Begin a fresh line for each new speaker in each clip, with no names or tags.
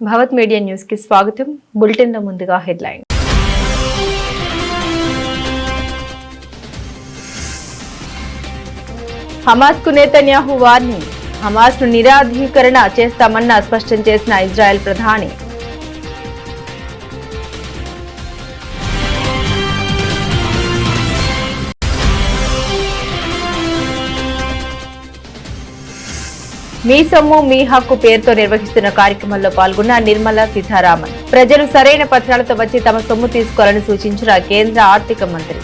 భవత్ media news కి స్వాగతం. Bulletin లో ముందుగా హెడ్లైన్. హమాస్ కు నెతన్యాహు వార్నింగ్. హమాస్ ను నిరాధీకరణ చేస్తామన్న స్పష్టం చేసిన ఇజ్రాయెల్ ప్రధాని. మీ సొమ్ము మీ హక్కు పేరుతో నిర్వహిస్తున్న కార్యక్రమంలో పాల్గొన్న నిర్మలా సీతారామన్. ప్రజలు సరైన పత్రాలతో వచ్చి తమ సొమ్ము తీసుకోవాలని సూచించిన కేంద్ర ఆర్థిక మంత్రి.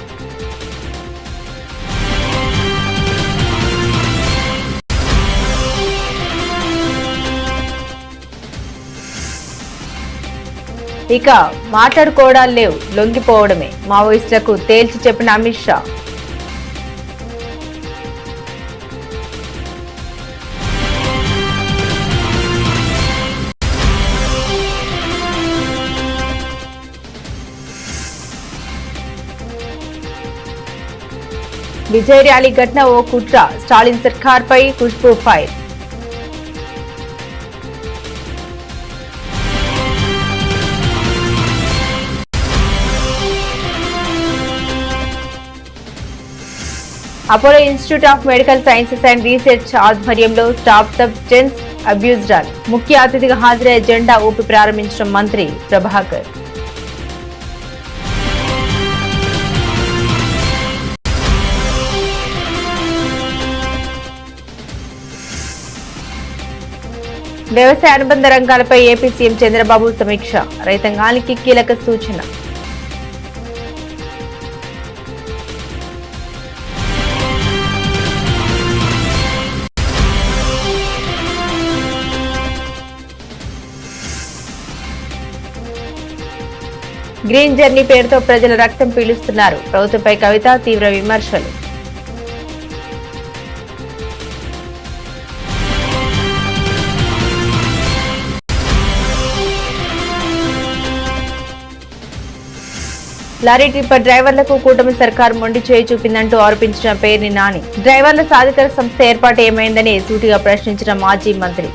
ఇక మాట్లాడుకోవడాలు లేవు, లొంగిపోవడమే మావోయిస్టులకు తేల్చి చెప్పిన అమిత్ షా. విజయ్ ర్యాలీ ఘటన ఓ కుట్ర, స్టాలిన్ సర్కార్పై Khushbu fire. Apollo Institute of Medical Sciences and Research ఆధ్వర్యంలో స్టాప్ సబ్స్టెన్స్ అబ్యూజ్ రన్. ముఖ్య అతిథిగా హాజరై జెండా ఊపి ప్రారంభించిన మంత్రి ప్రభాకర్. వ్యవసాయ అనుబంధ రంగాలపై ఏపీ సీఎం చంద్రబాబు సమీక్ష. రైతాంగానికి కీలక సూచన. గ్రీన్ జర్నీ పేరుతో ప్రజల రక్తం పీలుస్తున్నారు. ప్రభుత్వంపై కవిత తీవ్ర విమర్శలు. లారీ టిప్పర్ డ్రైవర్లకు కూటమి సర్కార్ మొండి చేయి చూపిందంటూ ఆరోపించిన పేర్ని నాని. డ్రైవర్ల సాధికార సంస్థ ఏర్పాటు ఏమైందని సూటిగా ప్రశ్నించిన మాజీ మంత్రి.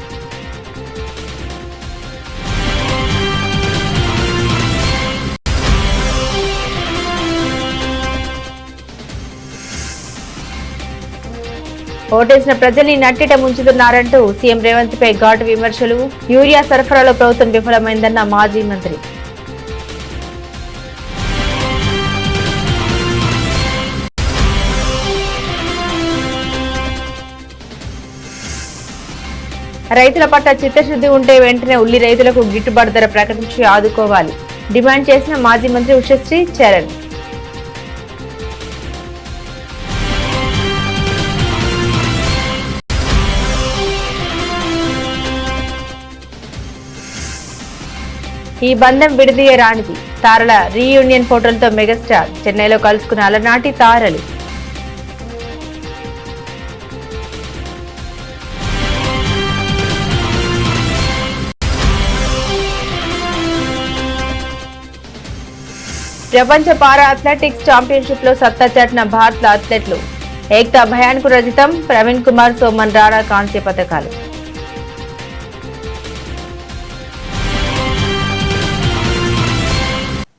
ఓటేసిన ప్రజల్ని నట్టిట ముంచుతున్నారంటూ సీఎం రేవంత్ పై ఘాటు విమర్శలు. యూరియా సరఫరాలో ప్రభుత్వం విఫలమైందన్న మాజీ మంత్రి. రైతుల పట్ల చిత్తశుద్ధి ఉంటే వెంటనే ఉల్లి రైతులకు గిట్టుబాటు ధర ప్రకటించి ఆదుకోవాలి డిమాండ్ చేసిన మాజీ మంత్రి ఉషశ్రీ చరణ్. ఈ బంధం విడదీయరానిది. తారల రీయూనియన్ ఫోటోలతో మెగాస్టార్. చెన్నైలో కలుసుకున్న అలనాటి తారలు. ప్రపంచ పారా అథ్లెటిక్స్ ఛాంపియన్షిప్ లో సత్తా చాటిన భారత అథ్లెట్లు. ఏక్తా భయాన్ కు రజతం, ప్రవీణ్ కుమార్, సోమన్ రాణా కాంస్య పతకాలు.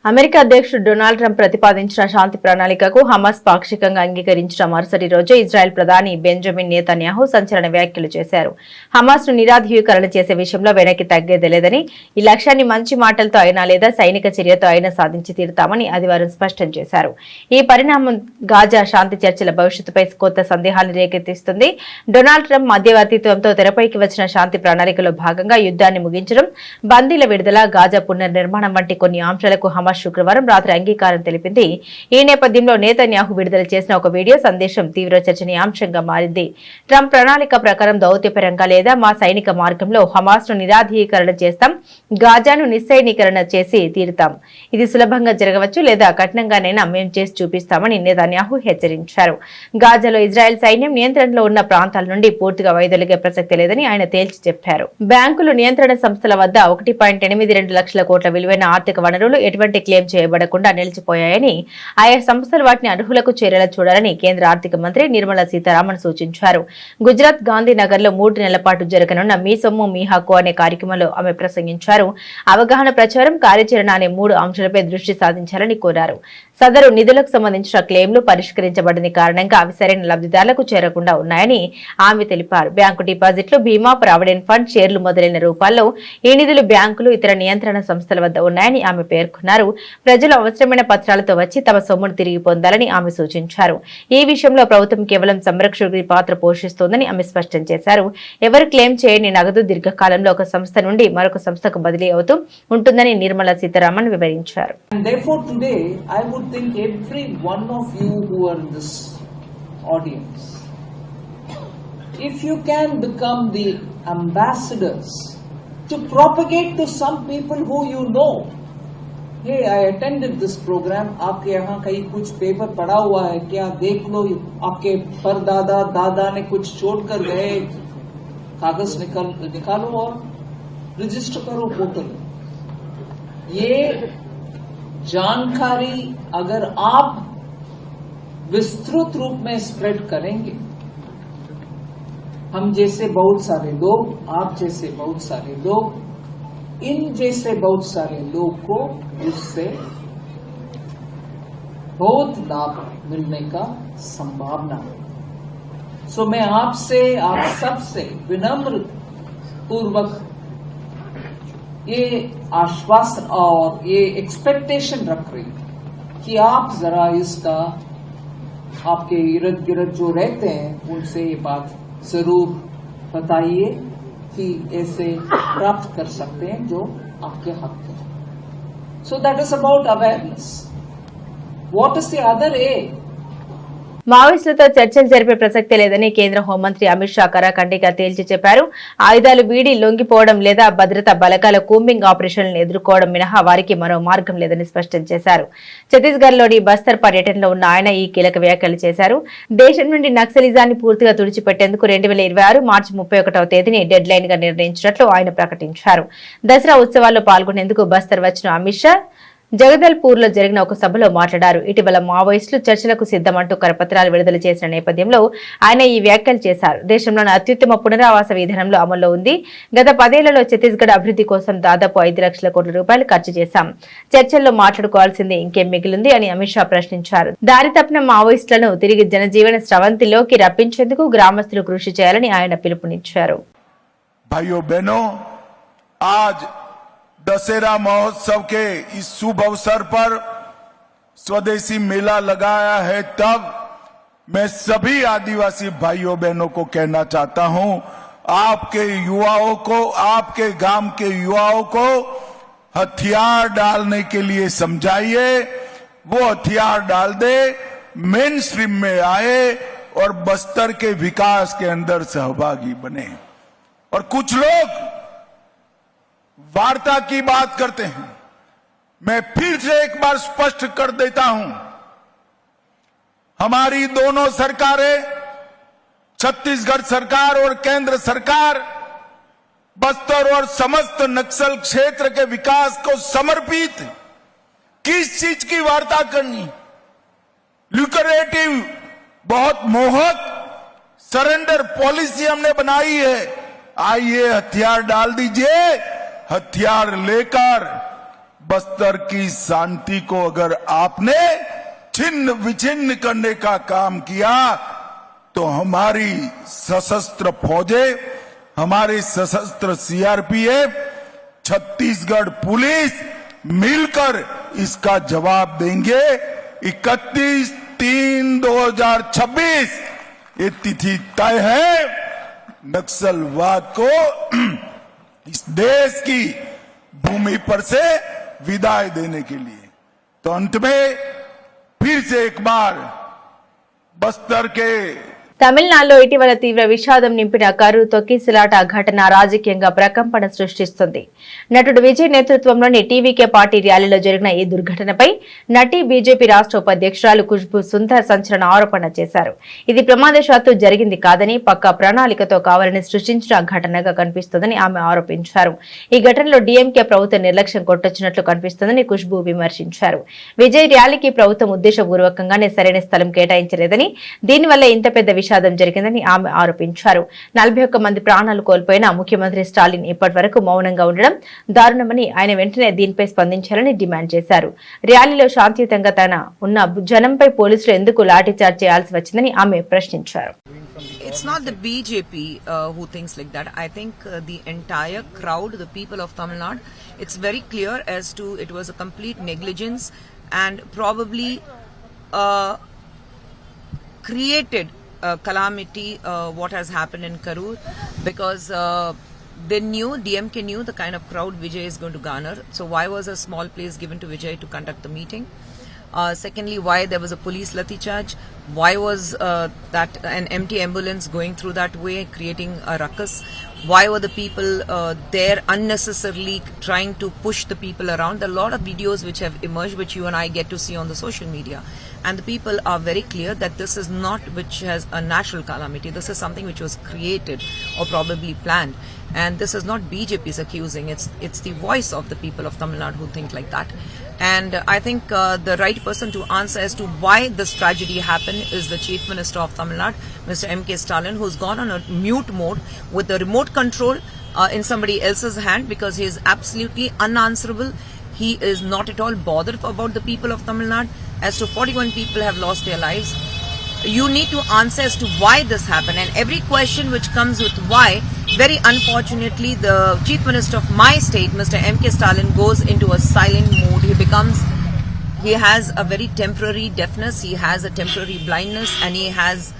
అమెరికా అధ్యక్షుడు డొనాల్డ్ ట్రంప్ ప్రతిపాదించిన శాంతి ప్రణాళికకు హమాస్ పాక్షికంగా అంగీకరించిన మరుసటి రోజే ఇజ్రాయెల్ ప్రధాని బెంజమిన్ నెతన్యాహు సంచలన వ్యాఖ్యలు చేశారు. హమాస్ ను నిరాధీకరణ చేసే విషయంలో వెనక్కి తగ్గేదే లేదని, ఈ లక్ష్యాన్ని మంచి మాటలతో అయినా లేదా సైనిక చర్యతో అయినా సాధించి తీరుతామని ఆదివారం స్పష్టం చేశారు. ఈ పరిణామం గాజా శాంతి చర్చల భవిష్యత్తుపై కొత్త సందేహాలను రేకెత్తిస్తుంది. డొనాల్డ్ ట్రంప్ మధ్యవర్తిత్వంతో తెరపైకి వచ్చిన శాంతి ప్రణాళికలో భాగంగా యుద్ధాన్ని ముగించడం, బందీల విడుదల, గాజా పునర్నిర్మాణం వంటి కొన్ని అంశాలకు హమాస్ శుక్రవారం రాత్రి అంగీకారం తెలిపింది. ఈ నేపథ్యంలో నెతన్యాహు విడుదల చేసిన ఒక వీడియో సందేశం తీవ్ర చర్చనీయాంశంగా మారింది. ట్రంప్ ప్రణాళిక ప్రకారం దౌత్యపరంగా లేదా మా సైనిక మార్గంలో హమాస్ ను నిరాధీకరణ చేస్తాం, గాజాను నిస్సైనీకరణ చేసి తీరుతాం. ఇది సులభంగా జరగవచ్చు లేదా కఠినంగానైనా మేం చేసి చూపిస్తామని నెతన్యాహు హెచ్చరించారు. గాజాలో ఇజ్రాయెల్ సైన్యం నియంత్రణలో ఉన్న ప్రాంతాల నుండి పూర్తిగా వైదొలిగే ప్రసక్తి లేదని ఆయన తేల్చి చెప్పారు. బ్యాంకులు, నియంత్రణ సంస్థల వద్ద 1.82 లక్షల కోట్ల విలువైన ఆర్థిక వనరులు, ఎటువంటి క్లెయిమ్ చేయబడకుండా నిలిచిపోయాయని, ఆయా సంస్థలు వాటిని అర్హులకు చేరేలా చూడాలని కేంద్ర ఆర్థిక మంత్రి నిర్మలా సీతారామన్ సూచించారు. గుజరాత్ గాంధీనగర్ లో 3 నెలల పాటు జరగనున్న మీ సొమ్ము మీ హక్కు అనే కార్యక్రమంలో ఆమె ప్రసంగించారు. అవగాహన, ప్రచారం, కార్యాచరణ అనే 3 అంశాలపై దృష్టి సాధించాలని కోరారు. సదరు నిధులకు సంబంధించిన క్లెయిమ్లు పరిష్కరించబడని కారణంగా అవి సరైన లబ్ధిదారులకు చేరకుండా ఉన్నాయని ఆమె తెలిపారు. బ్యాంకు డిపాజిట్లు, బీమా, ప్రావిడెంట్ ఫండ్, షేర్లు మొదలైన రూపాల్లో ఈ నిధులు బ్యాంకులు, ఇతర నియంత్రణ సంస్థల వద్ద ఉన్నాయని ఆమె పేర్కొన్నారు. ప్రజలు అవసరమైన పత్రాలతో వచ్చి తమ సొమ్మును తిరిగి పొందాలని ఆమె సూచించారు. ఈ విషయంలో ప్రభుత్వం కేవలం సంరక్షకుడి పాత్ర పోషిస్తోందని ఆమె స్పష్టం చేశారు. ఎవరు క్లెయిమ్ చేయని నగదు దీర్ఘకాలంలో ఒక సంస్థ నుండి మరొక సంస్థకు బదిలీ అవుతూ ఉంటుందని నిర్మలా సీతారామన్ వివరించారు.
I would think every one of you who are in this audience, if you can become the ambassadors to propagate to some people who you know, hey, I attended this program, आपके यहाँ कहीं कुछ paper पड़ा हुआ है क्या, देख लो, आपके परदादा दादा ने कुछ छोड़ कर गए, कागज निकालो और रजिस्टर करो पोर्टल। ये जानकारी अगर आप विस्तृत रूप में स्प्रेड करेंगे, हम जैसे बहुत सारे लोग, आप जैसे बहुत सारे लोग, इन जैसे बहुत सारे लोग को इससे बहुत लाभ मिलने का संभावना है। सो मैं आपसे, आप सबसे विनम्र पूर्वक ये आश्वासन और ये एक्सपेक्टेशन रख रही कि आप जरा इसका आपके इर्द गिर्द जो रहते हैं उनसे ये बात जरूर बताइए कि ऐसे प्राप्त कर सकते हैं जो आपके हक है। So that is about awareness. What is the other A?
మావోయిస్టులతో చర్చలు జరిపే ప్రసక్తే లేదని కేంద్ర హోంమంత్రి అమిత్ షా కరాఖండిగా తేల్చి చెప్పారు. ఆయుధాలు వీడి లొంగిపోవడం లేదా భద్రతా బలగాల కూంబింగ్ ఆపరేషన్లను ఎదుర్కోవడం మినహా వారికి మరో మార్గం లేదని స్పష్టం చేశారు. ఛత్తీస్గఢ్ లోని బస్తర్ పర్యటనలో ఉన్న ఆయన ఈ కీలక వ్యాఖ్యలు చేశారు. దేశం నుండి నక్సలిజాన్ని పూర్తిగా తుడిచిపెట్టేందుకు 2026 మార్చి 31వ తేదీని డెడ్ లైన్ గా నిర్ణయించినట్లు ఆయన ప్రకటించారు. దసరా ఉత్సవాల్లో పాల్గొనేందుకు బస్తర్ వచ్చిన అమిత్ షా జగదల్పూర్ లో జరిగిన ఒక సభలో మాట్లాడారు. ఇటీవల మావోయిస్టులు చర్చలకు సిద్ధమంటూ కరపత్రాలు విడుదల చేసిన నేపథ్యంలో ఆయన ఈ వ్యాఖ్యలు చేశారు. దేశంలోని అత్యుత్తమ పునరావాస విధానంలో అమల్లో ఉంది. గత 10 ఏళ్లలో ఛత్తీస్గఢ్ అభివృద్ధి కోసం దాదాపు 5 లక్షల కోట్ల రూపాయలు ఖర్చు చేశాం. చర్చల్లో మాట్లాడుకోవాల్సింది ఇంకేం మిగిలింది అని అమిత్ షా ప్రశ్నించారు. దారి తప్పిన మావోయిస్టులను తిరిగి జనజీవన స్రవంతిలోకి రప్పించేందుకు గ్రామస్తులు కృషి చేయాలని ఆయన పిలుపునిచ్చారు.
दशहरा महोत्सव के इस शुभ अवसर पर स्वदेशी मेला लगाया है, तब मैं सभी आदिवासी भाइयों बहनों को कहना चाहता हूं, आपके युवाओं को, आपके गांव के युवाओं को हथियार डालने के लिए समझाइए, वो हथियार डाल दे, मेन स्ट्रीम में आए और बस्तर के विकास के अंदर सहभागी बने। और कुछ लोग वार्ता की बात करते हैं, मैं फिर से एक बार स्पष्ट कर देता हूं, हमारी दोनों सरकारें, छत्तीसगढ़ सरकार और केंद्र सरकार, बस्तर और समस्त नक्सल क्षेत्र के विकास को समर्पित। किस चीज की वार्ता करनी? ल्यूक्रेटिव, बहुत मोहक सरेंडर पॉलिसी हमने बनाई है। आइए हथियार डाल दीजिए, हथियार लेकर बस्तर की शांति को अगर आपने छिन्न विछिन्न करने का काम किया तो हमारी सशस्त्र फौजें, हमारी सशस्त्र सीआरपीएफ, छत्तीसगढ़ पुलिस मिलकर इसका जवाब देंगे। 31/3/2026 ये तिथि तय है नक्सलवाद को इस देश की भूमि पर से विदाई देने के लिए। तो अंत में फिर से एक बार बस्तर के
తమిళనాడులో ఇటీవల తీవ్ర విషాదం నింపిన కరూర్ తొక్కిసలాట ఘటన రాజకీయంగా ప్రకంపన సృష్టిస్తుంది. నటుడు విజయ్ నేతృత్వంలోని టీవీకే పార్టీ ర్యాలీలో జరిగిన ఈ దుర్ఘటనపై నటి బీజేపీ రాష్ట్ర ఉపాధ్యక్షురాలు ఖుష్బూ సుందర్ సంచలన ఆరోపణ చేశారు. ఇది ప్రమాదవశాత్తు జరిగింది కాదని పక్కా ప్రణాళికతో కావాలని సృష్టించిన ఘటనగా కనిపిస్తోందని ఆమె ఆరోపించారు. ఈ ఘటనలో డీఎంకే ప్రభుత్వం నిర్లక్ష్యం కొట్టొచ్చినట్లు కనిపిస్తోందని ఖుష్బూ విమర్శించారు. విజయ్ ర్యాలీకి ప్రభుత్వం ఉద్దేశపూర్వకంగానే సరైన స్థలం కేటాయించలేదని, దీనివల్ల ఇంత పెద్ద విషాదం జరిగిందని ఆమె ఆరోపించారు. 41 మంది ప్రాణాలు కోల్పోయిన ముఖ్యమంత్రి స్టాలిన్ ఇప్పటి వరకు మౌనంగా ఉండడం దారుణమని, ఆయన వెంటనే దీనిపై స్పందించాలని డిమాండ్ చేశారు. ర్యాలీలో శాంతియుతంగా తన ఉన్న జనంపై పోలీసులు ఎందుకు లాఠీచార్జ్ చేయాల్సి వచ్చిందని ఆమె ప్రశ్నించారు.
It's not the BJP who thinks like that. I think the entire crowd, the people of Tamil Nadu, it's very clear as to it was a complete negligence and probably created calamity what has happened in Karur, because they knew, DMK knew the kind of crowd Vijay is going to garner. So why was a small place given to Vijay to conduct the meeting? Secondly, why there was a police lathi charge? Why was that an empty ambulance going through that way, creating a ruckus? Why were the people there unnecessarily trying to push the people around? There are a lot of videos which have emerged, which you and I get to see on the social media. And the people are very clear that this is not which has a natural calamity. This is something which was created or probably planned. And this is not BJP's accusing. It's the voice of the people of Tamil Nadu who think like that. And I think the right person to answer as to why this tragedy happened is the Chief Minister of Tamil Nadu, Mr. M.K. Stalin, who's gone on a mute mode with the remote control in somebody else's hand, because he is absolutely unanswerable. He is not at all bothered about the people of Tamil Nadu. As to 41 people have lost their lives. You need to answer as to why this happened, and every question which comes with why, very unfortunately, the Chief Minister of my state, Mr. M.K. Stalin, goes into a silent mood. He has a very temporary deafness, he has a temporary blindness, and he has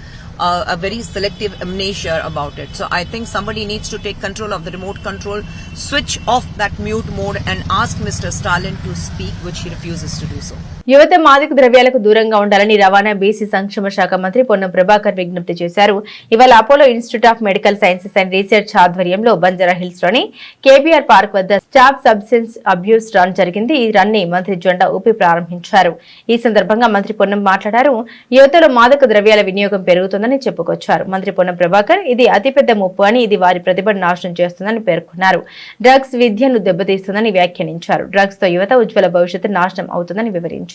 a very selective amnesia about it. So I think somebody needs to take control of the remote control, switch off that mute mode and ask Mr. Stalin to speak, which he refuses to do so.
యువత మాదక ద్రవ్యాలకు దూరంగా ఉండాలని రవాణా BC సంక్షేమ శాఖ మంత్రి పొన్నం ప్రభాకర్ విజ్ఞప్తి చేశారు. ఇవాళ Apollo Institute of Medical Sciences and Research ఆధ్వర్యంలో బంజారా హిల్స్ లోని కేబీఆర్ పార్క్ వద్ద స్టాప్ సబ్స్టెన్స్ అబ్యూస్ రన్ జరిగింది. ఈ రన్ ని మంత్రి జెండా ఊపి ప్రారంభించారు. ఈ సందర్భంగా మంత్రి పొన్నం మాట్లాడారు. యువతలో మాదక ద్రవ్యాల వినియోగం పెరుగుతుందని చెప్పుకొచ్చారు. మంత్రి పొన్నం ప్రభాకర్, ఇది అతిపెద్ద ముప్పు అని, ఇది వారి ప్రతిభను నాశనం చేస్తుందని పేర్కొన్నారు. డ్రగ్స్ విద్యను దెబ్బతీస్తుందని వ్యాఖ్యానించారు. డ్రగ్స్ తో యువత ఉజ్వల భవిష్యత్తు నాశనం అవుతుందని వివరించారు.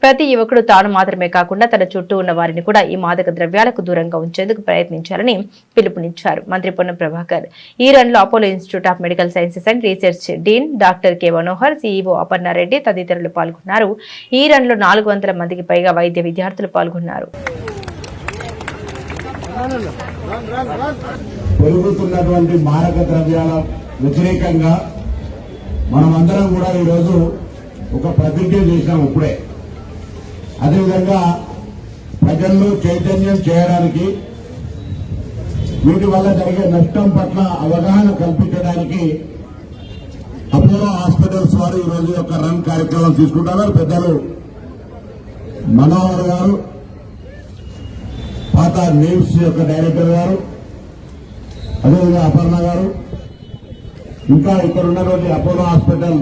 ప్రతి యువకుడు తాను మాత్రమే కాకుండా తన చుట్టూ ఉన్న వారిని కూడా ఈ మాదక ద్రవ్యాలకు దూరంగా ఉంచేందుకు ప్రయత్నించాలని పిలుపునిచ్చారు. మంత్రి పొన్నం ప్రభాకర్ ఈ రన్ లో Apollo Institute of Medical Sciences and research dean doctor K Manohar, CEO Aparna Reddy తదితరులు పాల్గొన్నారు. ఈ రన్ లో 400 మందికి పైగా వైద్య విద్యార్థులు పాల్గొన్నారు.
పెరుగుతున్నటువంటి మారక ద్రవ్యాల వ్యతిరేకంగా మనమందరం కూడా ఈరోజు ఒక ప్రతిజ్ఞ చేసినాం ఇప్పుడే. అదేవిధంగా ప్రజల్లో చైతన్యం చేయడానికి, వీటి వల్ల జరిగే నష్టం పట్ల అవగాహన కల్పించడానికి అపోలో హాస్పిటల్స్ వారు ఈరోజు ఒక రన్ కార్యక్రమం తీసుకుంటున్నారు. పెద్దలు మనోహర్ గారు, పాత నేమ్స్ యొక్క డైరెక్టర్ గారు, అదేవిధంగా అపర్ణ గారు, ఇంకా ఇక్కడ ఉన్నటువంటి అపోలో హాస్పిటల్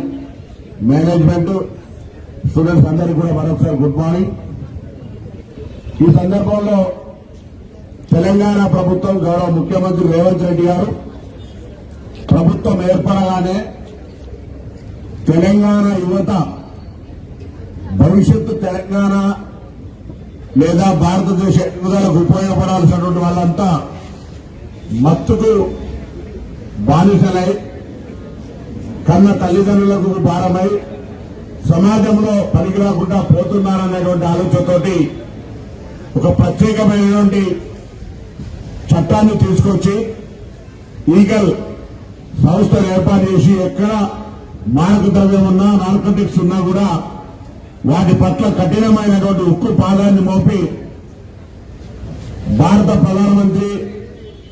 మేనేజ్మెంట్, స్టూడెంట్స్ అందరికీ కూడా మరొకసారి గుడ్ మార్నింగ్. ఈ సందర్భంలో తెలంగాణ ప్రభుత్వం, గౌరవ ముఖ్యమంత్రి రేవంత్ రెడ్డి గారు ప్రభుత్వం ఏర్పడగానే తెలంగాణ యువత భవిష్యత్తు తెలంగాణ లేదా భారతదేశ ఎదుగుదలకు ఉపయోగపడాల్సినటువంటి వాళ్ళంతా మత్తుకు బానిసలై, కన్న తల్లిదండ్రులకు భారమై, సమాజంలో పనికిరాకుండా పోతున్నారనేటువంటి ఆలోచనతోటి ఒక ప్రత్యేకమైనటువంటి చట్టాన్ని తీసుకొచ్చి ఈగల్ సంస్థను ఏర్పాటు చేసి ఎక్కడ మాదక ద్రవ్యం ఉన్నా, నార్కోటిక్స్ ఉన్నా కూడా వాటి పట్ల కఠినమైనటువంటి ఉక్కు పాదాన్ని మోపి భారత ప్రధానమంత్రి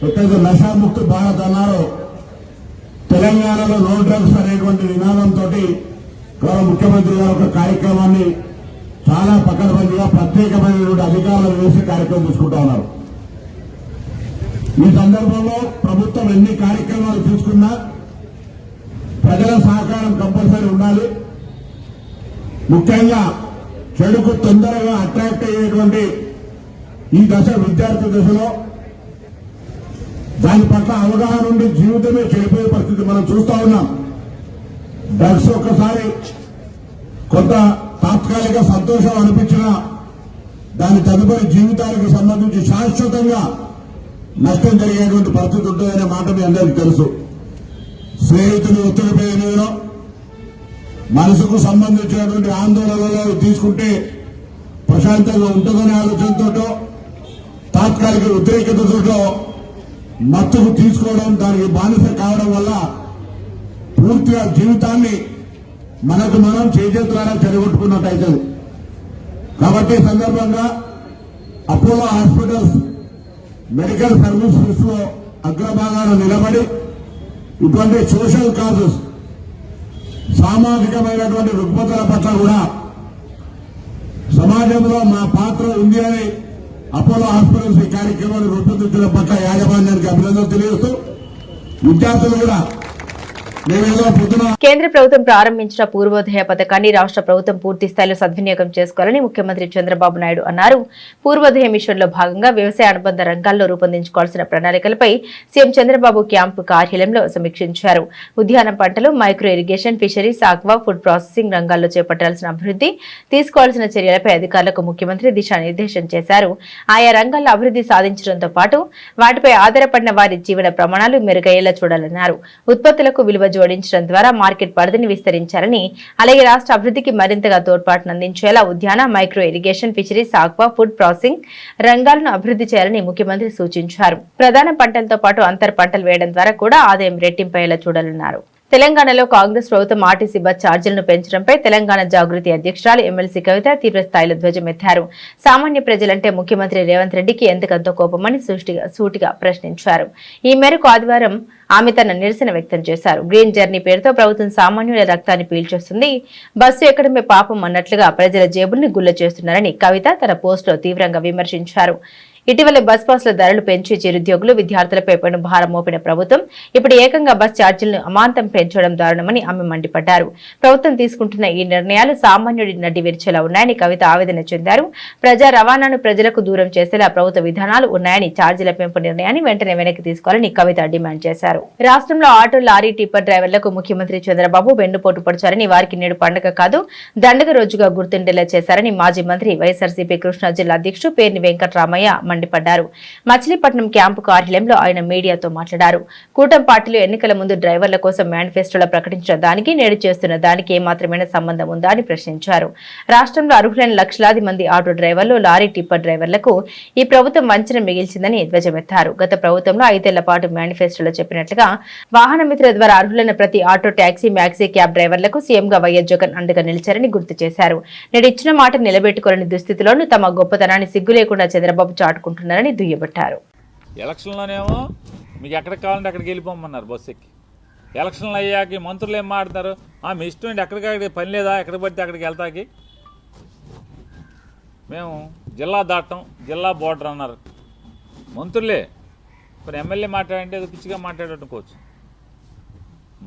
ఎక్కడైతే నషాముక్త భారత్ అన్నారో, తెలంగాణలో నో డ్రగ్స్ అనేటువంటి నినాదంతో గౌరవ ముఖ్యమంత్రి గారు ఒక కార్యక్రమాన్ని చాలా పకడ్బందీగా ప్రత్యేకమైనటువంటి అధికారులు వేసి కార్యక్రమం తీసుకుంటా ఉన్నారు. ఈ సందర్భంలో ప్రభుత్వం ఎన్ని కార్యక్రమాలు తీసుకున్నా ప్రజల సహకారం కంపల్సరీ ఉండాలి. ముఖ్యంగా చెడుకు తొందరగా అట్రాక్ట్ అయ్యేటువంటి ఈ దశ విద్యార్థి దశలో దాని పట్ల అవగాహన ఉండి జీవితమే చెడిపోయే పరిస్థితి మనం చూస్తా ఉన్నాం. డ్రగ్స్ ఒక్కసారి కొంత తాత్కాలిక సంతోషం అనిపించినా దాని తదుపరి జీవితానికి సంబంధించి శాశ్వతంగా నష్టం జరిగేటువంటి పరిస్థితి ఉంటుందనే మాట మీ అందరికీ తెలుసు. స్నేహితులు ఒత్తిడిపై నేను మనసుకు సంబంధించినటువంటి ఆందోళనలో తీసుకుంటే ప్రశాంతంగా ఉంటుందనే ఆలోచనతో తాత్కాలిక వ్యతిరేకతతో మత్తుకు తీసుకోవడం, దానికి బానిస కావడం వల్ల పూర్తిగా జీవితాన్ని మనకు మనం చేజేతులారా చెడగొట్టుకున్నట్టయితే. కాబట్టి ఈ సందర్భంగా అపోలో హాస్పిటల్స్ మెడికల్ సర్వీసెస్ లో అగ్రభాగాన నిలబడి ఇటువంటి సోషల్ కాజెస్, సామాజికమైనటువంటి రుగ్మతల పట్ల కూడా సమాజంలో మా పాత్ర ఉంది అని అపోలో హాస్పిటల్స్ ఈ కార్యక్రమాన్ని రూపొందించడం పట్ల యాజమాన్యానికి అభినందనలు తెలియజేస్తూ విద్యార్థులు కూడా మేమేదో పొద్దున
కేంద్ర ప్రభుత్వం ప్రారంభించిన పూర్వోదయ పథకాన్ని రాష్ట్ర ప్రభుత్వం పూర్తి స్థాయిలో సద్వినియోగం చేసుకోవాలని ముఖ్యమంత్రి చంద్రబాబు నాయుడు అన్నారు. పూర్వోదయ మిషన్లో భాగంగా వ్యవసాయ అనుబంధ రంగాల్లో రూపొందించుకోవాల్సిన ప్రణాళికలపై సీఎం చంద్రబాబు క్యాంపు కార్యాలయంలో సమీక్షించారు. ఉద్యాన పంటలు, micro irrigation, fisheries, aqua, food processing రంగాల్లో చేపట్టాల్సిన అభివృద్ధి, తీసుకోవాల్సిన చర్యలపై అధికారులకు ముఖ్యమంత్రి దిశానిర్దేశం చేశారు. ఆయా రంగాల్లో అభివృద్ధి సాధించడంతో పాటు వాటిపై ఆధారపడిన వారి జీవన ప్రమాణాలు మెరుగయ్యేలా చూడాలన్నారు. ఉత్పత్తులకు విలువ జోడించడం ద్వారా మార్కెట్ పరిధిని విస్తరించాలని, అలాగే రాష్ట్ర అభివృద్ధికి మరింతగా తోడ్పాటునందించేలా ఉద్యాన, micro irrigation, fisheries, aqua, food processing రంగాలను అభివృద్ధి చేయాలని ముఖ్యమంత్రి సూచించారు. ప్రధాన పంటలతో పాటు అంతర్ పంటలు వేయడం ద్వారా కూడా ఆదాయం రెట్టింపయ్యేలా చూడాలన్నారు. తెలంగాణలో కాంగ్రెస్ ప్రభుత్వం ఆర్టీసీ బస్ ఛార్జీలను పెంచడంపై తెలంగాణ జాగృతి అధ్యక్షురాలు ఎమ్మెల్సీ కవిత తీవ్ర స్థాయిలో ధ్వజమెత్తారు. సామాన్య ప్రజలంటే ముఖ్యమంత్రి రేవంత్ రెడ్డికి ఎందుకంతో కోపమని సూటిగా ప్రశ్నించారు. ఈ మేరకు ఆదివారం ఆమె తన నిరసన వ్యక్తం చేశారు. గ్రీన్ జర్నీ పేరుతో ప్రభుత్వం సామాన్యుల రక్తాన్ని పీల్చేస్తుంది, బస్సు ఎక్కడమే పాపం అన్నట్లుగా ప్రజల జేబుల్ని గుల్ల చేస్తున్నారని కవిత తన పోస్టులో తీవ్రంగా విమర్శించారు. ఇటీవల బస్ పాస్ల ధరలు పెంచి చిరుద్యోగులు, విద్యార్థులపై పెను భారం మోపిన ప్రభుత్వం ఇప్పుడు ఏకంగా బస్ ఛార్జీలను అమాంతం పెంచడం దారుణమని ఆమె మండిపడ్డారు. ప్రభుత్వం తీసుకుంటున్న ఈ నిర్ణయాలు సామాన్యుడి నడ్డి విరిచేలా ఉన్నాయని కవిత ఆవేదన చెందారు. ప్రజా రవాణాను ప్రజలకు దూరం చేసేలా ప్రభుత్వ విధానాలు ఉన్నాయని, ఛార్జీల పెంపు నిర్ణయాన్ని వెంటనే వెనక్కి తీసుకోవాలని కవిత డిమాండ్ చేశారు. రాష్ట్రంలో ఆటో, లారీ, టిప్పర్ డ్రైవర్లకు ముఖ్యమంత్రి చంద్రబాబు వెన్నుపోటు పడిచారని, వారికి నేడు పండుగ కాదు దండగ రోజుగా గుర్తుండేలా చేశారని మాజీ మంత్రి వైఎస్ఆర్సీపీ కృష్ణా జిల్లా అధ్యక్షుడు పేర్ని వెంకటరామయ్య మండిపడ్డారు. మచిలీపట్నం క్యాంపు కార్యాలయంలో ఆయన మీడియాతో మాట్లాడారు. కూటమి పార్టీలు ఎన్నికల ముందు డ్రైవర్ల కోసం మేనిఫెస్టోలో ప్రకటించిన దానికి నేడు చేస్తున్న దానికి ఏమాత్రమైన సంబంధం ఉందా అని ప్రశ్నించారు. రాష్ట్రంలో అర్హులైన లక్షలాది మంది ఆటో డ్రైవర్లు, లారీ, టిప్పర్ డ్రైవర్లకు ఈ ప్రభుత్వం వంచన మిగిల్చిందని ధ్వజమెత్తారు. గత ప్రభుత్వంలో 5 ఏళ్ల పాటు మేనిఫెస్టోలో చెప్పినట్లుగా వాహన మిత్రుల ద్వారా అర్హులైన ప్రతి ఆటో, టాక్సీ, మ్యాక్సీ, క్యాబ్ డ్రైవర్లకు సీఎంగా వైఎస్ జగన్ అండగా నిలిచారని గుర్తు చేశారు. నేడు ఇచ్చిన మాట నిలబెట్టుకోలేని దుస్థితిలోనూ తమ గొప్పతనాన్ని సిగ్గు లేకుండా చంద్రబాబు చాటుకుంటున్నారని దుయ్యబట్టారు.
ఎలక్షన్లోనేమో మీకు ఎక్కడికి కావాలంటే అక్కడికి వెళ్ళిపోమన్నారు బస్సు ఎక్కి. ఎలక్షన్లు అయ్యాక మంత్రులు ఏం మాట్లాడతారు, మీ ఇష్టం ఏంటి, ఎక్కడికి పని లేదా, ఎక్కడికి పడితే అక్కడికి వెళ్తాకి. మేము జిల్లా దాటం, జిల్లా బోర్డర్ అన్నారు మంత్రులే. ఇప్పుడు ఎమ్మెల్యే మాట్లాడంటే ఏదో పిచ్చిగా మాట్లాడనుకోవచ్చు.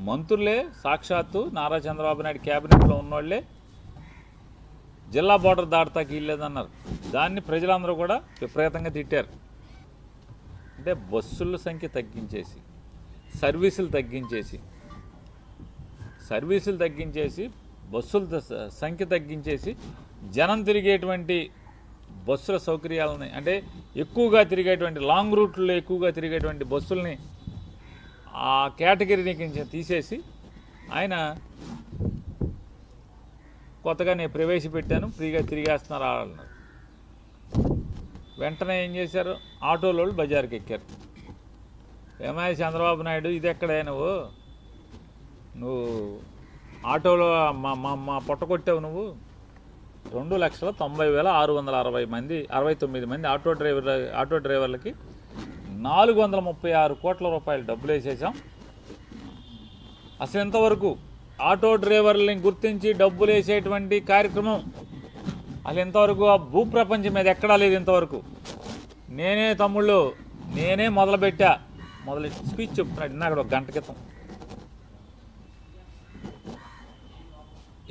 మంత్రులే సాక్షాత్తు నారా చంద్రబాబు నాయుడు క్యాబినెట్లో ఉన్నోళ్లే జిల్లా బోర్డర్ దాటతాకి వీల్లేదన్నారు. దాన్ని ప్రజలందరూ కూడా విపరీతంగా తిట్టారు. అంటే బస్సుల సంఖ్య తగ్గించేసి, సర్వీసులు తగ్గించేసి బస్సుల సంఖ్య తగ్గించేసి జనం తిరిగేటువంటి బస్సుల సౌకర్యాలని, అంటే ఎక్కువగా తిరిగేటువంటి లాంగ్ రూట్లో ఎక్కువగా తిరిగేటువంటి బస్సుల్ని ఆ కేటగిరీని తీసేసి ఆయన కొత్తగా నేను ప్రవేశపెట్టాను, ఫ్రీగా తిరిగేస్తున్నారు అన్నారు. వెంటనే ఏం చేశారు, ఆటోలో బజార్కి ఎక్కారు. ఏమయ్య చంద్రబాబు నాయుడు, ఇది ఎక్కడే నువ్వు ఆటోలో మా పొట్ట కొట్టావు నువ్వు. 2,90,660 మంది, 69 మంది ఆటో డ్రైవర్లకి 436 కోట్ల రూపాయలు డబ్బులు వేసేసాం. అసలు ఇంతవరకు ఆటో డ్రైవర్లని గుర్తించి డబ్బులు వేసేటువంటి కార్యక్రమం అసలు ఇంతవరకు ఆ భూప్రపంచం మీద ఎక్కడా లేదు. ఇంతవరకు నేనే తమ్ముళ్ళు నేనే మొదలెట్టి స్పీచ్ చెప్తున్నాడు ఇందాక ఒక గంట క్రితం.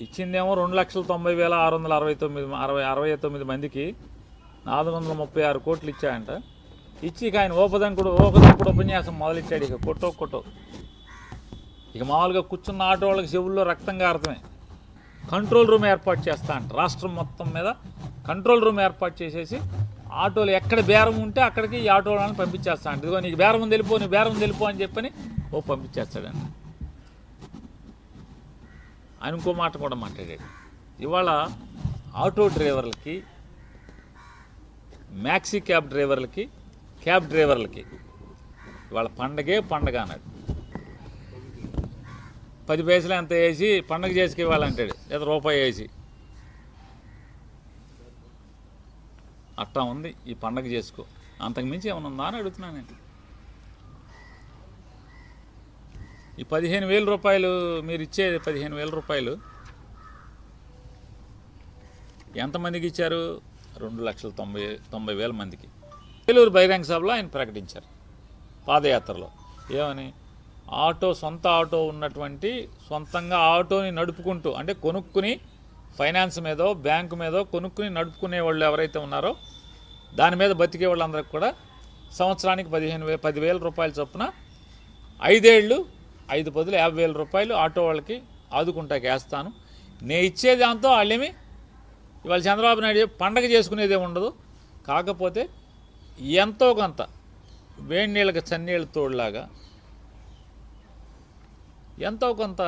ఇచ్చిందేమో 2,90,669 మందికి 436 కోట్లు ఇచ్చాయంట. ఇచ్చి ఇక ఆయన ఓపదంకుడు ఉపన్యాసం మొదలెట్టాడు. ఇక కొట్టో ఇక మామూలుగా కూర్చున్న ఆటో వాళ్ళకి చెవుల్లో రక్తం కారతమే. కంట్రోల్ రూమ్ ఏర్పాటు చేస్తా అంట. రాష్ట్రం మొత్తం మీద కంట్రోల్ రూమ్ ఏర్పాటు చేసేసి ఆటోలు ఎక్కడ బేరం ఉంటే అక్కడికి ఈ ఆటో వాళ్ళని పంపించేస్తా అంట. ఇదిగో నీకు బేరం తెలిపో అని చెప్పని పంపించేస్తాడండి. ఆయన ఇంకో మాట కూడా మాట్లాడాడు. ఇవాళ ఆటో డ్రైవర్లకి, మ్యాక్సీ క్యాబ్ డ్రైవర్లకి ఇవాళ పండగ అన్నాడు. 10 పైసలు ఎంత వేసి పండగ చేసుకు ఇవ్వాలంటాడు, లేదా రూపాయి వేసి. అట్టా ఉంది ఈ పండగ చేసుకో. అంతకుమించి ఏమైనా ఉందా అని అడుగుతున్నాను నేను. ఈ 15,000 రూపాయలు మీరు ఇచ్చేది 15,000 రూపాయలు ఎంతమందికి ఇచ్చారు? 2,90,000 మందికి. ఏలూరు బహిరంగ సభలో ఆయన ప్రకటించారు పాదయాత్రలో. ఏమని? సొంత ఆటో ఉన్నటువంటి, సొంతంగా ఆటోని నడుపుకుంటూ, అంటే కొనుక్కుని ఫైనాన్స్ మీదో బ్యాంకు మీదో కొనుక్కుని నడుపుకునే వాళ్ళు ఎవరైతే ఉన్నారో దాని మీద బతికే వాళ్ళందరికీ కూడా సంవత్సరానికి 10,000 రూపాయల చొప్పున 5 ఏళ్ళు 5 బదులు 50,000 రూపాయలు ఆటో వాళ్ళకి ఆదుకుంటాకి వేస్తాను. నేను ఇచ్చే దాంతో వాళ్ళేమి ఇవాళ చంద్రబాబు నాయుడు పండగ చేసుకునేదే ఉండదు. కాకపోతే ఎంతో కొంత వేడి నీళ్ళకి చన్నీళ్ళ తోడులాగా ఎంతో కొంత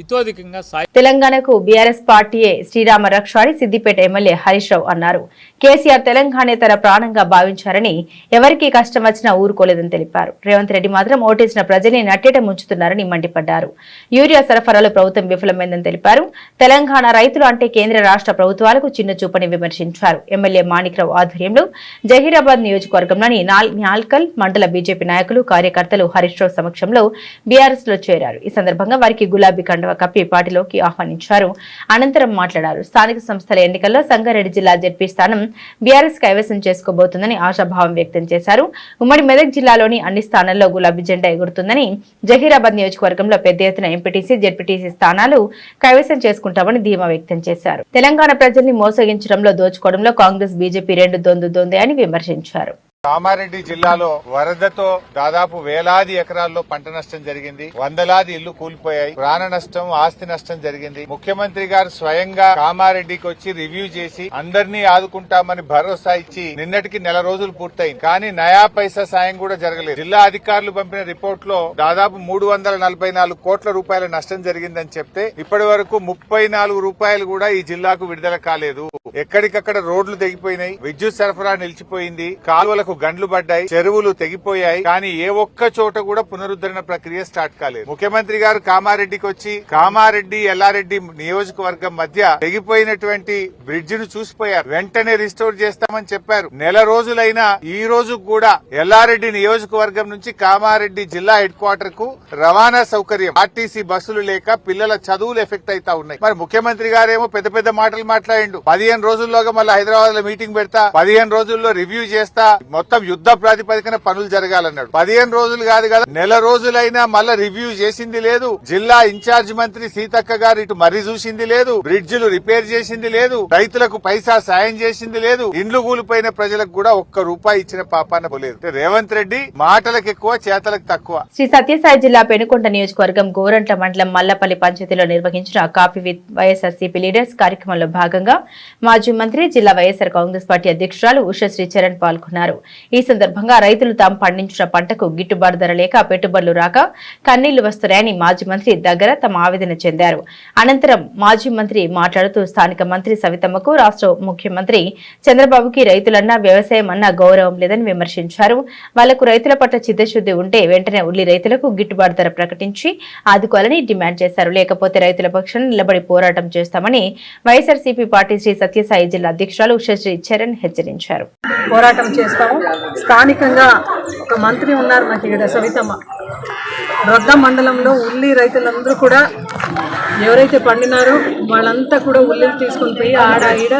ఇతోధికంగా
తెలంగాణకు బీఆర్ఎస్ పార్టీయే శ్రీరామ రక్ష అని సిద్దిపేట ఎమ్మెల్యే హరీష్ రావు అన్నారు. కేసీఆర్ తెలంగాణ తన ప్రాణంగా భావించారని, ఎవరికి కష్టం వచ్చినా ఊరుకోలేదని తెలిపారు. రేవంత్ రెడ్డి మాత్రం ఓటేసిన ప్రజల్ని నట్టేట ముంచుతున్నారని మండిపడ్డారు. యూరియా సరఫరాలో ప్రభుత్వం విఫలమైందని తెలిపారు. తెలంగాణ రైతులు అంటే కేంద్ర రాష్ట్ర ప్రభుత్వాలకు చిన్న చూపని విమర్శించారు. ఎమ్మెల్యే మాణిక్రావు ఆధ్వర్యంలో జహీరాబాద్ నియోజకవర్గంలోని నాల్కల్ మండల బీజేపీ నాయకులు, కార్యకర్తలు హరీష్ రావు సమక్షంలో బీఆర్ఎస్ లో చేరారు. ఈ సందర్భంగా వారికి గులాబీ కప్పి పార్టీలోకి ఆహ్వానించారు. అనంతరం మాట్లాడారు. స్థానిక సంస్థల ఎన్నికల్లో సంగారెడ్డి జిల్లా జెడ్పీ స్థానం బీఆర్ఎస్ కైవసం చేసుకోబోతుందని ఆశాభావం వ్యక్తం చేశారు. ఉమ్మడి మెదక్ జిల్లాలోని అన్ని స్థానాల్లో గులాబీ జెండా ఎగురుతుందని, జహీరాబాద్ నియోజకవర్గంలో పెద్ద ఎత్తున ఎంపీటీసీ, జెడ్పీటీసీ స్థానాలు కైవసం చేసుకుంటామని ధీమా వ్యక్తం చేశారు. తెలంగాణ ప్రజల్ని మోసగించడంలో, దోచుకోవడంలో కాంగ్రెస్, బీజేపీ రెండు దొందే అని విమర్శించారు.
కామారెడ్డి జిల్లాలో వరదతో దాదాపు వేలాది ఎకరాల్లో పంట నష్టం జరిగింది. వందలాది ఇళ్లు కూలిపోయాయి. ప్రాణ నష్టం, ఆస్తి నష్టం జరిగింది. ముఖ్యమంత్రి గారు స్వయంగా కామారెడ్డికి వచ్చి రివ్యూ చేసి అందరినీ ఆదుకుంటామని భరోసా ఇచ్చి నిన్నటికి 1 రోజులు పూర్తయింది. కానీ నయా పైసా సాయం కూడా జరగలేదు. జిల్లా అధికారులు పంపిన రిపోర్ట్ లో దాదాపు 344 కోట్ల రూపాయల నష్టం జరిగిందని చెప్తే ఇప్పటి వరకు 34 రూపాయలు కూడా ఈ జిల్లాకు విడుదల కాలేదు. ఎక్కడికక్కడ రోడ్లు తెగిపోయినాయి, విద్యుత్ సరఫరా నిలిచిపోయింది, కాలువలకు గండ్లు పడ్డాయి, చెరువులు తెగిపోయాయి. కానీ ఏ ఒక్క చోట కూడా పునరుద్ధరణ ప్రక్రియ స్టార్ట్ కాలేదు. ముఖ్యమంత్రి గారు కామారెడ్డికి వచ్చి కామారెడ్డి ఎల్లారెడ్డి నియోజకవర్గం మధ్య తెగిపోయినటువంటి బ్రిడ్జ్ ను చూసిపోయారు. వెంటనే రిస్టోర్ చేస్తామని చెప్పారు. 1 రోజులైనా ఈ రోజు కూడా ఎల్లారెడ్డి నియోజకవర్గం నుంచి కామారెడ్డి జిల్లా హెడ్ క్వార్టర్ కు రవాణా సౌకర్యం, ఆర్టీసీ బస్సులు లేక పిల్లల చదువులు ఎఫెక్ట్ అవుతా ఉన్నాయి. మరి ముఖ్యమంత్రి గారేమో పెద్ద పెద్ద మాటలు మాట్లాడిండు. 15 రోజుల్లోగా మళ్ళీ హైదరాబాద్ లో మీటింగ్ పెడతా, 15 రోజుల్లో రివ్యూ చేస్తా, మొత్తం యుద్ధ ప్రాతిపదికన పనులు జరగాలన్నాడు. 15 రోజులు కాదు కదా, 1 రోజులైనా మళ్ళా రివ్యూ చేసింది లేదు. జిల్లా ఇన్ఛార్జ్ మంత్రి సీతక్క గారు ఇటు మర్రి చూసింది లేదు, బ్రిడ్జిలు రిపేర్ చేసింది లేదు, రైతులకు పైసా సాయం చేసింది లేదు. ఇండ్లు కూలిపోయిన ప్రజలకు కూడా ₹1 ఇచ్చిన పాపాన పోలేదు. రేవంత్ రెడ్డి మాటలకు ఎక్కువ, చేతలకు తక్కువ.
శ్రీ సత్యసాయి జిల్లా పెనుకొండ నియోజకవర్గం గోరంట్ల మండలం మల్లపల్లి పంచాయతీలో నిర్వహించిన కాఫీ విత్ వైఎస్ఆర్సీపీ లీడర్స్ కార్యక్రమంలో భాగంగా మాజీ మంత్రి, జిల్లా వైఎస్ఆర్ కాంగ్రెస్ పార్టీ అధ్యక్షురాలు ఉషశ్రీ చరణ్ పాల్గొన్నారు. ఈ సందర్భంగా రైతులు తాము పండించిన పంటకు గిట్టుబాటు ధర లేక పెట్టుబడులు రాక కన్నీళ్లు వస్తున్నాయని మాజీ మంత్రి దగ్గర తమ ఆవేదన చెందారు. అనంతరం మాజీ మంత్రి మాట్లాడుతూ స్థానిక మంత్రి సవితమ్మకు, రాష్ట్ర ముఖ్యమంత్రి చంద్రబాబుకి రైతులన్నా వ్యవసాయం అన్నా గౌరవం లేదని విమర్శించారు. వాళ్లకు రైతుల పట్ల చిత్తశుద్ది ఉంటే వెంటనే ఉల్లి రైతులకు గిట్టుబాటు ధర ప్రకటించి ఆదుకోవాలని డిమాండ్ చేశారు. లేకపోతే రైతుల పక్షాన నిలబడి పోరాటం చేస్తామని వైఎస్ఆర్సీపీ పార్టీ శ్రీ సత్యసాయి జిల్లా అధ్యక్షురాలు ఉషశ్రీ చరణ్ హెచ్చరించారు.
పోరాటం చేస్తాము. స్థానికంగా ఒక మంత్రి ఉన్నారు నాకు ఇక్కడ, సవితమ్మ. రొద్ద మండలంలో ఉల్లి రైతులందరూ కూడా ఎవరైతే పండినారో వాళ్ళంతా కూడా ఉల్లిని తీసుకొని పోయి ఆడ ఈడ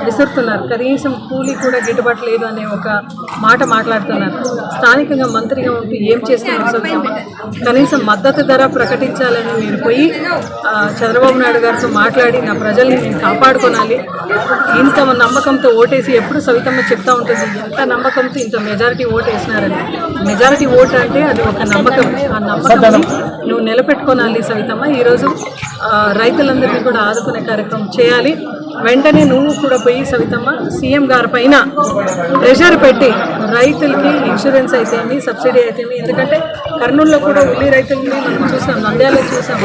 విసురుతున్నారు. కనీసం కూలీ కూడా గిట్టుబాటు లేదు అనే ఒక మాట మాట్లాడుతున్నారు. స్థానికంగా మంత్రిగా ఉంటూ ఏం చేస్తున్నారు సవితమ్మ? కనీసం మద్దతు ధర ప్రకటించాలని మీరు పోయి చంద్రబాబు నాయుడు గారితో మాట్లాడి నా ప్రజల్ని నేను కాపాడుకోనాలి, ఇంత నమ్మకంతో ఓటేసి ఎప్పుడు సవితమ్మ చెప్తా ఉంటుంది ఎంత నమ్మకంతో ఇంత మెజారిటీ ఓటు వేసినారని. మెజారిటీ ఓటు అంటే అది ఒక నమ్మకం. ఆ నమ్మకం నువ్వు నిలబెట్టుకోనాలి సవితమ్మ. ఈరోజు రైతులందరినీ కూడా ఆదుకునే కార్యక్రమం చేయాలి. వెంటనే నువ్వు కూడా పోయి సవితమ్మ సీఎం గారి పైన ప్రెషర్ పెట్టి రైతులకి ఇన్సూరెన్స్ అయితేమి, సబ్సిడీ అయితేమి, ఎందుకంటే కర్నూలులో కూడా ఉల్లి రైతులని మనం చూసాం, నంద్యాలలో చూసాం.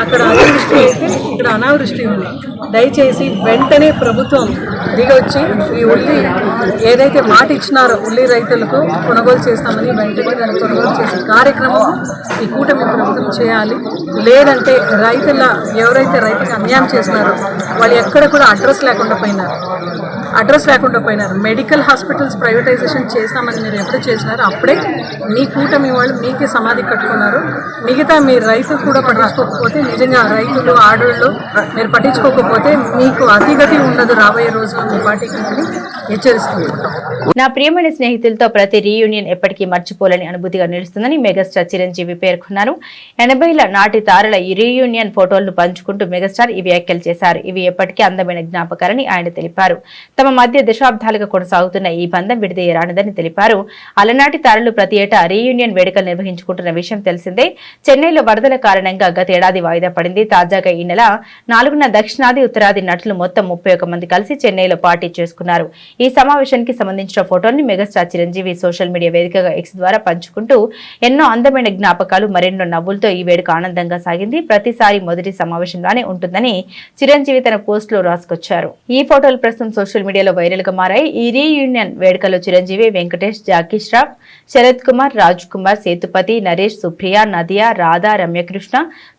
అక్కడ అతివృష్టి అయితే ఇక్కడ అనావృష్టి ఉంది. దయచేసి వెంటనే ప్రభుత్వం దిగొచ్చి ఈ ఉల్లి ఏదైతే మాట ఇచ్చినారో ఉల్లి రైతులకు కొనుగోలు చేస్తామని వెంటనే దాన్ని కొనుగోలు చేసే కార్యక్రమం ఈ కూటమి ప్రభుత్వం చేయాలి. లేదంటే ఎవరైతే రైతుకి అన్యాయం చేసినారో వాళ్ళు ఎక్కడ కూడా అడ్రస్ లేకుండా పోయినారు. మెడికల్ హాస్పిటల్స్ ప్రైవేటైజేషన్ చేస్తామని మీరు ఎప్పుడు చేసినారో అప్పుడే మీ కూటమి వాళ్ళు మీకే సమాధి కట్టుకున్నారు. మిగతా మీ రైతులు కూడా పట్టించుకోకపోతే, నిజంగా రైతులు ఆడవాళ్ళు మీరు పట్టించుకోకపోతే మీకు అతిగతి ఉండదు రాబోయే రోజుల్లో మీ పార్టీకి అని హెచ్చరిస్తుంది.
నా ప్రియమైన స్నేహితులతో ప్రతి రీయూనియన్ ఎప్పటికీ మర్చిపోలేని అనుభూతిగా నిలుస్తుందని మెగాస్టార్ చిరంజీవి పేర్కొన్నారు. 80ల నాటి తారల ఈ రీయూనియన్ ఫోటోలను పంచుకుంటూ మెగాస్టార్ ఈ వ్యాఖ్యలు చేశారు. ఇవి ఎప్పటికీ అందమైన జ్ఞాపకాలని ఆయన తెలిపారు. తమ మధ్య దశాబ్దాలుగా కొనసాగుతున్న ఈ బంధం విడదీయరానిదని తెలిపారు. అలనాటి తారలు ప్రతి ఏటా రీయూనియన్ వేడుకలు నిర్వహించుకుంటున్న విషయం తెలిసిందే. చెన్నైలో వరదల కారణంగా గత ఏడాది వాయిదా పడింది. తాజాగా ఈ నెల 4న దక్షిణాది ఉత్తరాది నటులు మొత్తం 31 మంది కలిసి చెన్నైలో పార్టీ చేసుకున్నారు. ఈ సమావేశానికి సంబంధించిన ఫోటోల్ని మెగాస్టార్ చిరంజీవి సోషల్ మీడియా వేదికగా ఎక్స్ ద్వారా పంచుకుంటూ ఎన్నో అందమైన జ్ఞాపకాలు, మరెన్నో నవ్వులతో ఈ వేడుక ఆనందంగా సాగింది. ప్రతిసారి మొదటి సమావేశంలానే ఉంటుందని చిరంజీవి తన పోస్ట్ లో రాసుకొచ్చారు. ఈ ఫోటోలు ప్రస్తుతం సోషల్ మీడియాలో వైరల్ గా మారాయి. ఈ రీయూనియన్ వేడుకలో చిరంజీవి, వెంకటేష్, జాకీ ష్రాఫ్, శరత్ కుమార్, రాజ్ కుమార్, సేతుపతి, నరేష్, సుప్రియ, నదియా, రాధా, రమ్యకృష్ణ,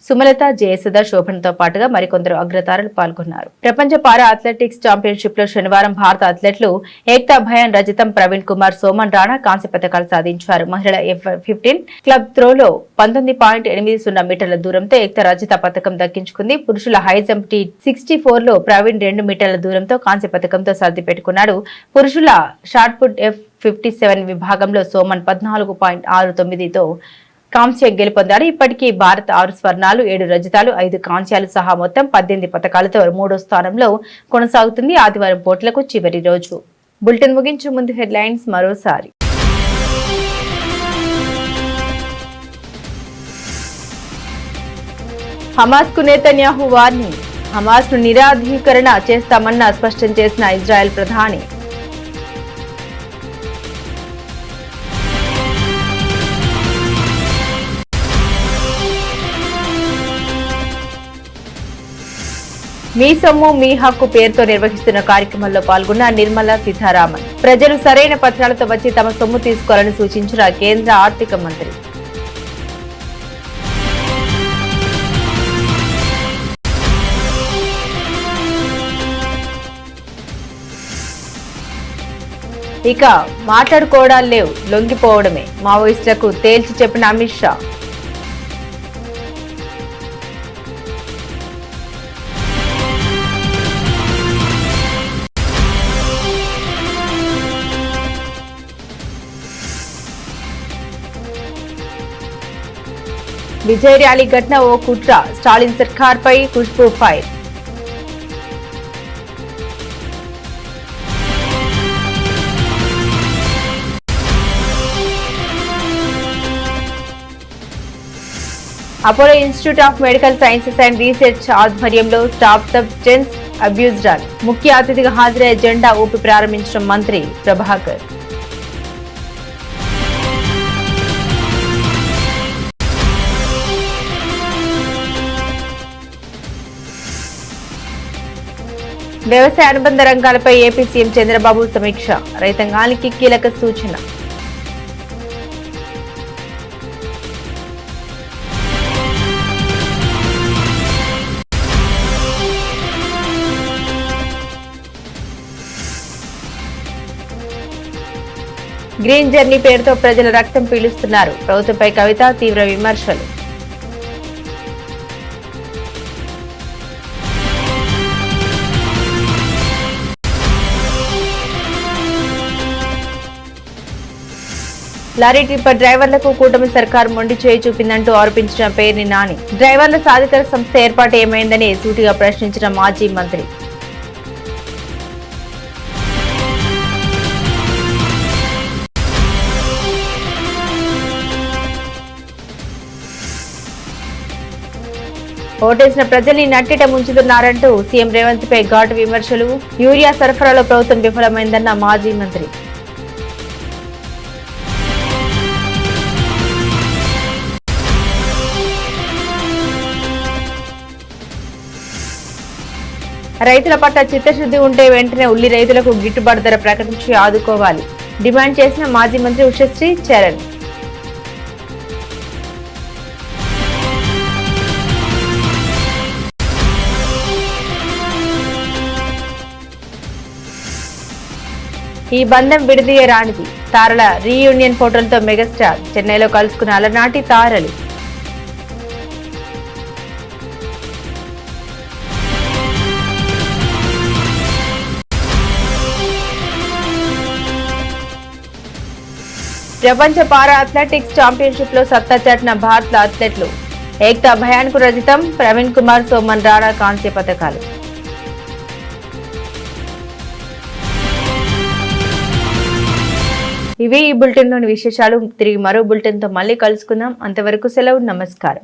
సుమలత, జయసుధ, శోభన్తో పాటుగా మరికొందరు అగ్రతారలు పాల్గొన్నారు. ప్రపంచ పారా అథ్లెటిక్స్ ఛాంపియన్షిప్ లో శనివారం భారత అథ్లెట్లు ఏక్తా భయాన్ రజతం, ప్రవీణ్ కుమార్, సోమన్ రాణా కాంస్య పథకాలు సాధించారు. మహిళల F15 క్లబ్ త్రోలో 19.80 మీటర్ల దూరంతో ఏక్తా రజత పథకం దక్కించుకుంది. పురుషుల హై జంప్ T64 లో ప్రవీణ్ 2 మీటర్ల దూరంతో కాంస్య పథకంతో సర్ది పెట్టుకున్నాడు. పురుషుల షాట్ పుట్ F57 విభాగంలో సోమన్ 14.69తో కాంస్య గెలుపొందాడు. ఇప్పటికీ భారత్ 6 స్వర్ణాలు, 7 రజతాలు, 5 కాంస్యాలు సహా మొత్తం 18 పథకాలతో 3వ స్థానంలో కొనసాగుతుంది. ఆదివారం పోటీలకు చివరి రోజు. బులెటిన్ ముగించే ముందు హెడ్లైన్స్ మరోసారి. హమాస్ కు నెతన్యాహు వార్నింగ్. హమాస్ ను నిరాధీకరణ చేస్తామన్న స్పష్టం చేసిన ఇజ్రాయెల్ ప్రధాని. మీ సొమ్ము మీ హక్కు పేరుతో నిర్వహిస్తున్న కార్యక్రమంలో పాల్గొన్న నిర్మలా సీతారామన్. ప్రజలు సరైన పత్రాలతో వచ్చి తమ సొమ్ము తీసుకోవాలని సూచించిన కేంద్ర ఆర్థిక మంత్రి. ఇక మాట్లాడుకోవడాలు లేవు, లొంగిపోవడమే మావోయిస్టులకు తేల్చి చెప్పిన అమిత్ షా. విజయ్ ర్యాలీ ఘటన ఓ కుట్ర, స్టాలిన్ సర్కార్పై Khushbu fire. Apollo Institute of Medical Sciences and Research ఆధ్వర్యంలో స్టాప్ సబ్స్టెన్స్ అబ్యూజ్ రన్. ముఖ్య అతిథిగా హాజరయ్యే జెండా ఊపి ప్రారంభించిన మంత్రి ప్రభాకర్. వ్యవసాయ అనుబంధ రంగాలపై ఏపీ సీఎం చంద్రబాబు సమీక్ష. రైతాంగానికి కీలక సూచన. గ్రీన్ జర్నీ పేరుతో ప్రజల రక్తం పీలుస్తున్నారు. ప్రభుత్వంపై కవిత తీవ్ర విమర్శలు. లారీ టిప్పర్ డ్రైవర్లకు కూటమి సర్కార్ మొండి చేయి చూపిందంటూ ఆరోపించిన పేర్ని నాని డ్రైవర్ల సాధికార సంస్థ ఏర్పాటు ఏమైందని సూటిగా ప్రశ్నించిన మాజీ మంత్రి. ఓటేసిన ప్రజల్ని నట్టిట ముంచుతున్నారంటూ సీఎం రేవంత్ పై ఘాటు విమర్శలు. యూరియా సరఫరాలో ప్రభుత్వం విఫలమైందన్న మాజీ మంత్రి. రైతుల పట్ల చిత్తశుద్ధి ఉంటే వెంటనే ఉల్లి రైతులకు గిట్టుబాటు ధర ప్రకటించి ఆదుకోవాలి డిమాండ్ చేసిన మాజీ మంత్రి ఉషశ్రీ చరణ్. ఈ బంధం విడదీయరానిది. తారల రీయూనియన్ ఫోటోలతో మెగాస్టార్ చెన్నైలో కలుసుకున్న అలనాటి తారలు. ప్రపంచ పారా అథ్లెటిక్స్ ఛాంపియన్షిప్ లో సత్తా చాటిన భారత అథ్లెట్లు. ఏక్తా భయాన్ కు రజతం, ప్రవీణ్ కుమార్, సోమన్ రాణా కాంస్య పథకాలు. ఇవి ఈ బులెటిన్ లోని విశేషాలు. తిరిగి మరో బులెటిన్ తో మళ్ళీ కలుసుకుందాం. అంతవరకు సెలవు. నమస్కారం.